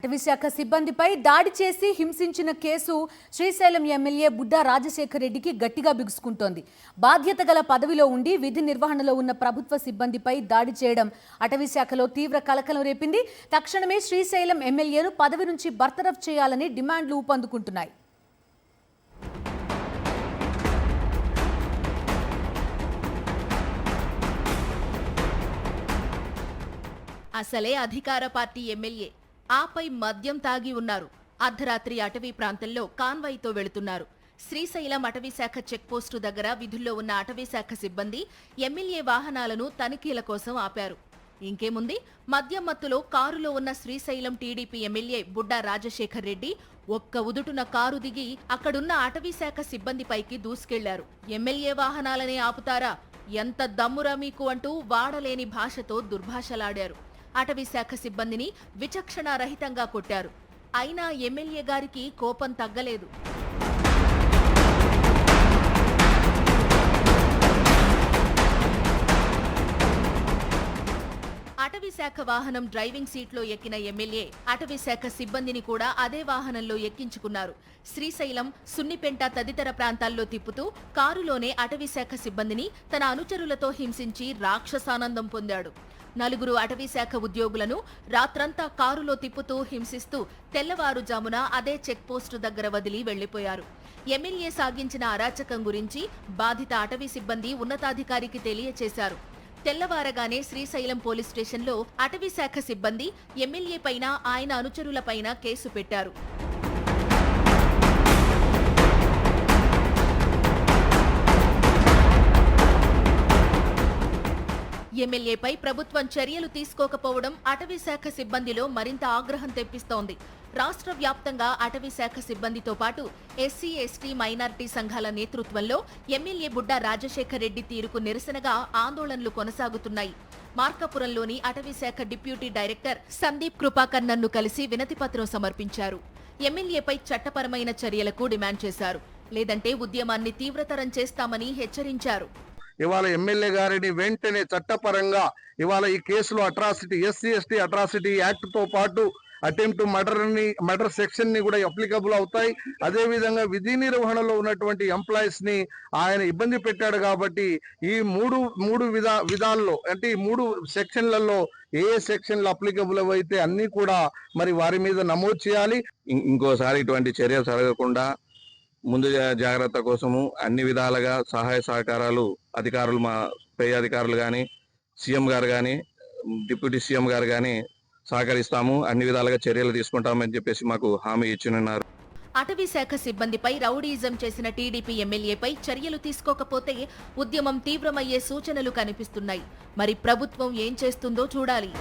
అటవీశాఖ సిబ్బందిపై దాడి చేసి హింసించిన కేసు శ్రీశైలం ఎమ్మెల్యే బుడ్డా రాజశేఖర్ రెడ్డికి గట్టిగా బిగుసుకుంటోంది. బాధ్యత గల పదవిలో ఉండి విధి నిర్వహణలో ఉన్న ప్రభుత్వ సిబ్బందిపై దాడి చేయడం అటవీశాఖలో తీవ్ర కలకలం రేపింది. తక్షణమే శ్రీశైలం ఎమ్మెల్యేను పదవి నుంచి బర్తరఫ్ చేయాలని డిమాండ్లు ఊపందుకుంటున్నాయి. అసలే అధికార పార్టీ ఎమ్మెల్యే, ఆపై మద్యం తాగి ఉన్నారు. అర్ధరాత్రి అటవీ ప్రాంతంలో కాన్వాయ్తో వెళుతున్నారు. శ్రీశైలం అటవీశాఖ చెక్పోస్టు దగ్గర విధుల్లో ఉన్న అటవీశాఖ సిబ్బంది ఎమ్మెల్యే వాహనాలను తనిఖీల కోసం ఆపారు. ఇంకేముంది, మద్యం మత్తులో కారులో ఉన్న శ్రీశైలం టీడీపీ ఎమ్మెల్యే బుడ్డా రాజశేఖర్ రెడ్డి ఒక్క ఉదుటున కారు దిగి అక్కడున్న అటవీశాఖ సిబ్బందిపైకి దూసుకెళ్లారు. ఎమ్మెల్యే వాహనాలనే ఆపుతారా, ఎంత దమ్మురా మీకు అంటూ వాడలేని భాషతో దుర్భాషలాడారు. అటవీశాఖ సిబ్బందిని విచక్షణారహితంగా కొట్టారు. అయినా ఎమ్మెల్యే గారికి కోపం తగ్గలేదు. అటవీశాఖ వాహనం డ్రైవింగ్ సీట్లో ఎక్కిన ఎమ్మెల్యే అటవీశాఖ సిబ్బందిని కూడా అదే వాహనంలో ఎక్కించుకున్నారు. శ్రీశైలం, సున్నిపెంట తదితర ప్రాంతాల్లో తిప్పుతూ కారులోనే అటవీశాఖ సిబ్బందిని తన అనుచరులతో హింసించి రాక్షసానందం పొందాడు. నలుగురు అటవీశాఖ ఉద్యోగులను రాత్రంతా కారులో తిప్పుతూ హింసిస్తూ తెల్లవారుజామున అదే చెక్పోస్టు దగ్గర వదిలి వెళ్లిపోయారు. ఎమ్మెల్యే సాగించిన అరాచకం గురించి బాధిత అటవీ సిబ్బంది ఉన్నతాధికారికి తెలియచేశారు. తెల్లవారగానే శ్రీశైలం పోలీస్ స్టేషన్లో అటవీశాఖ సిబ్బంది ఎమ్మెల్యే పైన, ఆయన అనుచరులపైన కేసు పెట్టారు. ఎమ్మెల్యేపై ప్రభుత్వం చర్యలు తీసుకోకపోవడం అటవీశాఖ సిబ్బందిలో మరింత ఆగ్రహం తెప్పిస్తోంది. రాష్ట్ర వ్యాప్తంగా అటవీశాఖ సిబ్బందితో పాటు ఎస్సీ, ఎస్టీ, మైనారిటీ సంఘాల నేతృత్వంలో ఎమ్మెల్యే బుడ్డా రాజశేఖర్ రెడ్డి తీరుకు నిరసనగా ఆందోళనలు కొనసాగుతున్నాయి. మార్కాపురంలోని అటవీశాఖ డిప్యూటీ డైరెక్టర్ సందీప్ కృపాకర్ నన్ను కలిసి వినతిపత్రం సమర్పించారు. ఎమ్మెల్యేపై చట్టపరమైన చర్యలకు డిమాండ్ చేశారు. లేదంటే ఉద్యమాన్ని తీవ్రతరం చేస్తామని హెచ్చరించారు. ఇవాళ ఎమ్మెల్యే గారిని వెంటనే చట్టపరంగా ఇవాళ ఈ కేసులో atrocity, SC ST atrocity act తో పాటు అటెంప్ట్ మర్డర్ సెక్షన్ ని కూడా అప్లికబుల్ అవుతాయి. అదే విధంగా విధి నిర్వహణలో ఉన్నటువంటి ఎంప్లాయీస్ ని ఆయన ఇబ్బంది పెట్టాడు కాబట్టి ఈ మూడు విధాల్లో అంటే ఈ 3 సెక్షన్లలో ఏ సెక్షన్లు అప్లికబుల్ అయితే అన్ని కూడా మరి వారి మీద నమోదు చేయాలి. ఇంకోసారి ఇటువంటి చర్యలు జరగకుండా ముందు జాగ్రత్త కోసము అన్ని విధాలుగా సహాయ సహకారాలు అధికారులు, మా పై అధికారులు కానీ, సీఎం గారు కానీ, డిప్యూటీ సీఎం గారు కానీ సహకరిస్తాము, అన్ని విధాలుగా చర్యలు తీసుకుంటామని చెప్పేసి మాకు హామీ ఇచ్చినున్నారు. అటవీశాఖ సిబ్బందిపై రౌడీయిజం చేసిన టీడీపీ ఎమ్మెల్యేపై చర్యలు తీసుకోకపోతే ఉద్యమం తీవ్రమయ్యే సూచనలు కనిపిస్తున్నాయి. మరి ప్రభుత్వం ఏం చేస్తుందో చూడాలి.